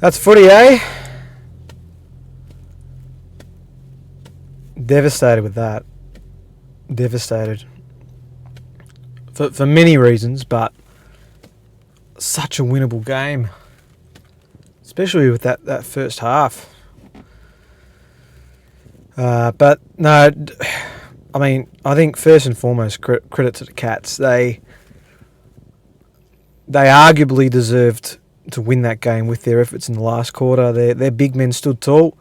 That's footy, eh? Devastated with that. Devastated. For many reasons, but such a winnable game. Especially with that first half. But no, I mean, I think first and foremost, credit to the Cats. They arguably deserved to win that game with their efforts in the last quarter. Their big men stood tall.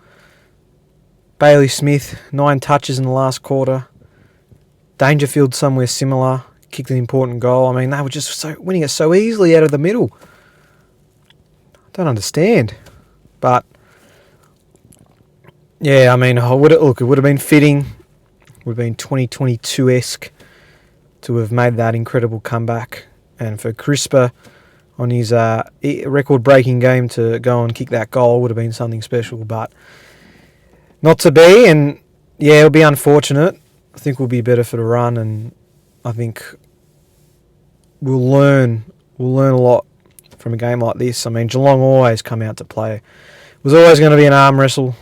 Bailey Smith, 9 touches in the last quarter. Dangerfield somewhere similar, kicked an important goal. I mean, they were just winning it so easily out of the middle. I don't understand. But, yeah, I mean, it would have been fitting. It would have been 2022-esque to have made that incredible comeback. And for Crisper on his record-breaking game to go and kick that goal would have been something special. But not to be, and yeah, it'll be unfortunate. I think we'll be better for the run, and I think we'll learn a lot from a game like this. I mean, Geelong always come out to play. It was always going to be an arm wrestle,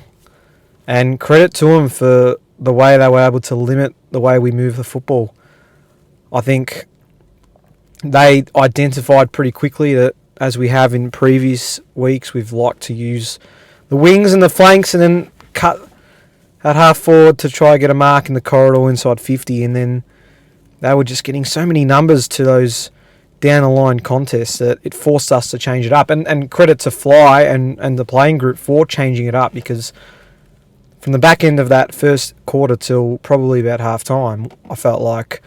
and credit to them for the way they were able to limit the way we move the football. I think they identified pretty quickly that, as we have in previous weeks, we've liked to use the wings and the flanks and then cut at half forward to try and get a mark in the corridor inside 50, and then they were just getting so many numbers to those down the line contests that it forced us to change it up. And credit to Fly and the playing group for changing it up, because from the back end of that first quarter till probably about half time, I felt like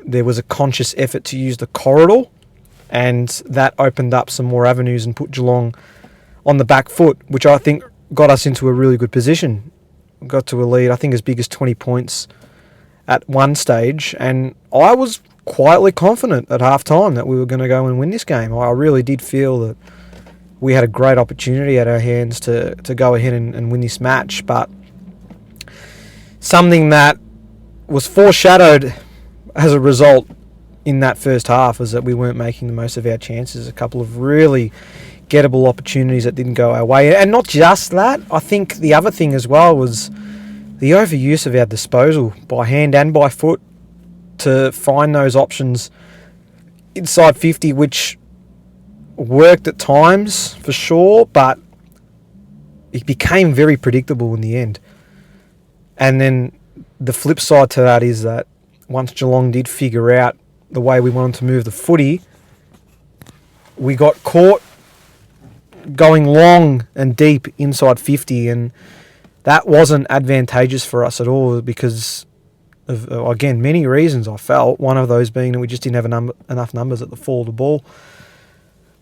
there was a conscious effort to use the corridor, and that opened up some more avenues and put Geelong on the back foot, which I think got us into a really good position. Got to a lead, I think, as big as 20 points at one stage, and I was quietly confident at half-time that we were going to go and win this game. I really did feel that we had a great opportunity at our hands to go ahead and win this match, but something that was foreshadowed as a result in that first half was that we weren't making the most of our chances. A couple of really gettable opportunities that didn't go our way. And not just that, I think the other thing as well was the overuse of our disposal by hand and by foot to find those options inside 50, which worked at times for sure, but it became very predictable in the end. And then the flip side to that is that once Geelong did figure out the way we wanted to move the footy, we got caught going long and deep inside 50, and that wasn't advantageous for us at all because of, again, many reasons I felt. One of those being that we just didn't have enough numbers at the fall of the ball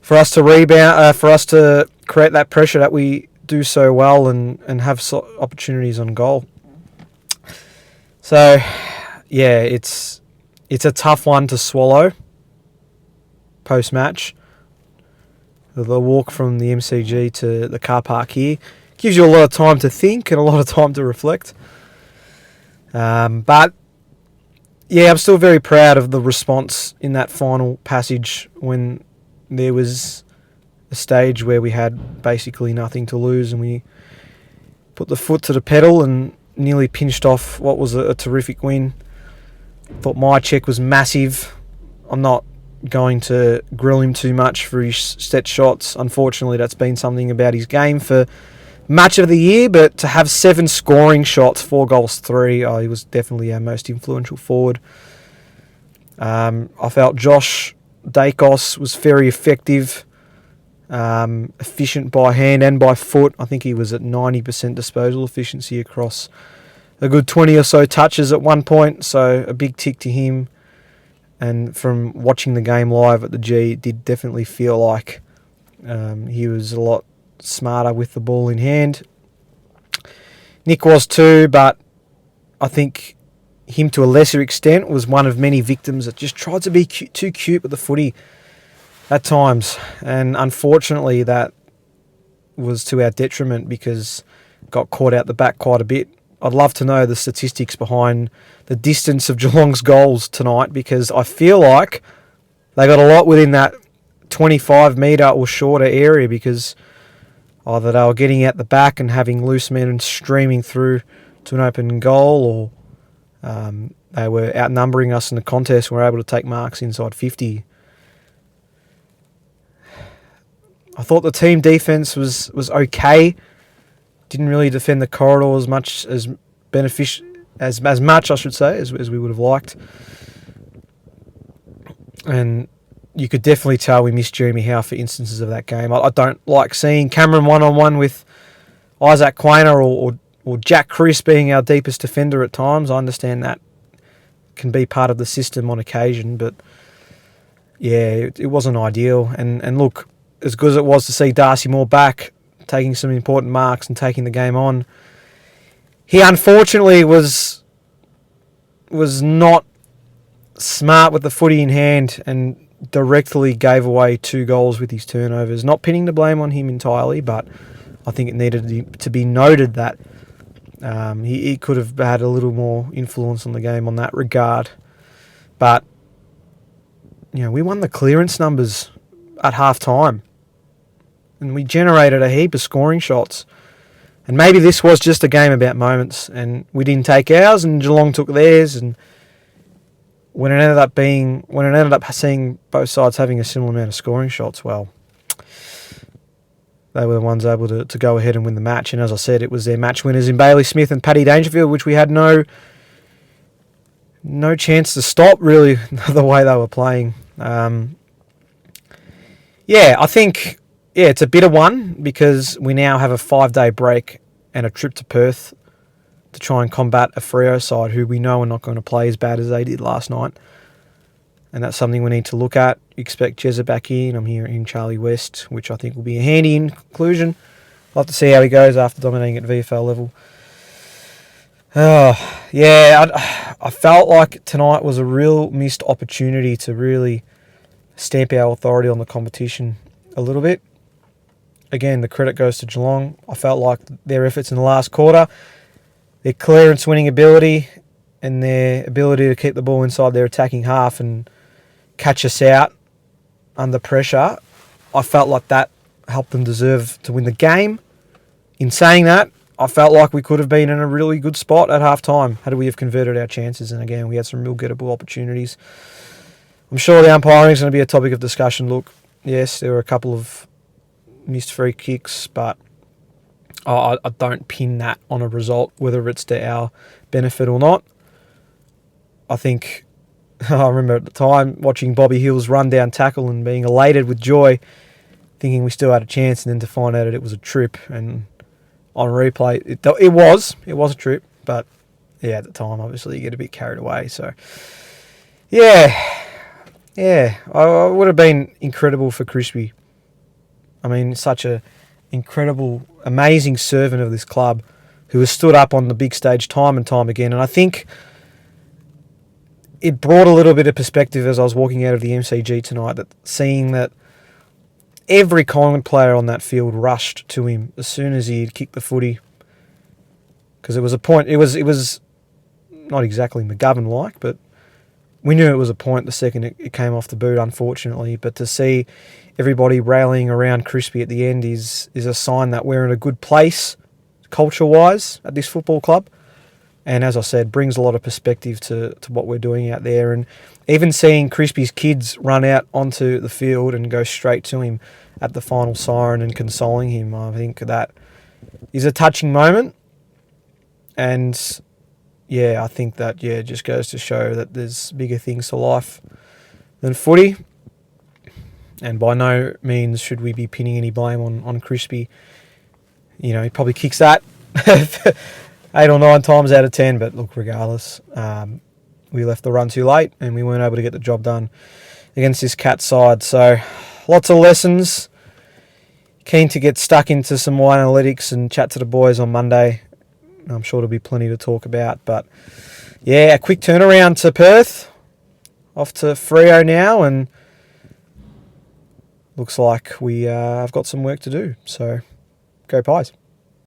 for us to rebound, for us to create that pressure that we do so well and have opportunities on goal. So, yeah, it's a tough one to swallow post-match. The walk from the MCG to the car park here gives you a lot of time to think and a lot of time to reflect. But, yeah, I'm still very proud of the response in that final passage when there was a stage where we had basically nothing to lose and we put the foot to the pedal and nearly pinched off what was a terrific win. Thought my check was massive. I'm not going to grill him too much for his set shots. Unfortunately, that's been something about his game for match of the year, but to have 7 scoring shots, 4 goals, 3, he was definitely our most influential forward. I felt Josh Dacos was very effective, efficient by hand and by foot. I think he was at 90% disposal efficiency across a good 20 or so touches at one point, so a big tick to him. And from watching the game live at the G, it did definitely feel like he was a lot smarter with the ball in hand. Nick was too, but I think him to a lesser extent was one of many victims that just tried to be too cute with the footy at times. And unfortunately, that was to our detriment because got caught out the back quite a bit. I'd love to know the statistics behind the distance of Geelong's goals tonight, because I feel like they got a lot within that 25 metre or shorter area, because Either they were getting out the back and having loose men and streaming through to an open goal, or they were outnumbering us in the contest and were able to take marks inside 50. I thought the team defence was okay. Didn't really defend the corridor as much as much, I should say, as we would have liked. And you could definitely tell we missed Jeremy Howe for instances of that game. I don't like seeing Cameron one-on-one with Isaac Quainer or Jack Chris being our deepest defender at times. I understand that can be part of the system on occasion, but yeah, it wasn't ideal. And look, as good as it was to see Darcy Moore back, taking some important marks and taking the game on, he unfortunately was not smart with the footy in hand and directly gave away 2 goals with his turnovers. Not pinning the blame on him entirely, but I think it needed to be noted that he could have had a little more influence on the game on that regard. But we won the clearance numbers at half time, and we generated a heap of scoring shots. And maybe this was just a game about moments, and we didn't take ours, and Geelong took theirs. And when it ended up seeing both sides having a similar amount of scoring shots, well, they were the ones able to go ahead and win the match. And as I said, it was their match winners in Bailey Smith and Paddy Dangerfield, which we had no chance to stop, really, the way they were playing. I think it's a bitter one because we now have a 5-day break and a trip to Perth to try and combat a Freo side who we know are not going to play as bad as they did last night. And that's something we need to look at. Expect Jezza back in. I'm here in Charlie West, which I think will be a handy inclusion. I'll have to see how he goes after dominating at VFL level. I felt like tonight was a real missed opportunity to really stamp our authority on the competition a little bit. Again, the credit goes to Geelong. I felt like their efforts in the last quarter, their clearance winning ability and their ability to keep the ball inside their attacking half and catch us out under pressure, I felt like that helped them deserve to win the game. In saying that, I felt like we could have been in a really good spot at half time had we have converted our chances. And again, we had some real gettable opportunities. I'm sure the umpiring is going to be a topic of discussion. Look, yes, there were a couple of missed free kicks, but I don't pin that on a result, whether it's to our benefit or not. I think I remember at the time watching Bobby Hill's run down tackle and being elated with joy, thinking we still had a chance, and then to find out that it was a trip. And on replay, it was a trip, but yeah, at the time, obviously, you get a bit carried away. So yeah, it would have been incredible for Crispy. I mean, such a incredible, amazing servant of this club who has stood up on the big stage time and time again. And I think it brought a little bit of perspective as I was walking out of the MCG tonight, that seeing that every Collingwood player on that field rushed to him as soon as he had kicked the footy. Because it was a point, it was not exactly McGovern-like, but we knew it was a point the second it came off the boot, unfortunately. But to see everybody rallying around Crispy at the end is a sign that we're in a good place, culture-wise, at this football club. And as I said, brings a lot of perspective to what we're doing out there. And even seeing Crispy's kids run out onto the field and go straight to him at the final siren and consoling him, I think that is a touching moment. And yeah, I think that it just goes to show that there's bigger things to life than footy. And by no means should we be pinning any blame on Crispy. He probably kicks that 8 or 9 times out of 10, but look, regardless, we left the run too late and we weren't able to get the job done against this Cats side. So lots of lessons. Keen to get stuck into some more analytics and chat to the boys on Monday. I'm sure there'll be plenty to talk about, but yeah, a quick turnaround to Perth, off to Freo now, and looks like we have got some work to do. So go Pies.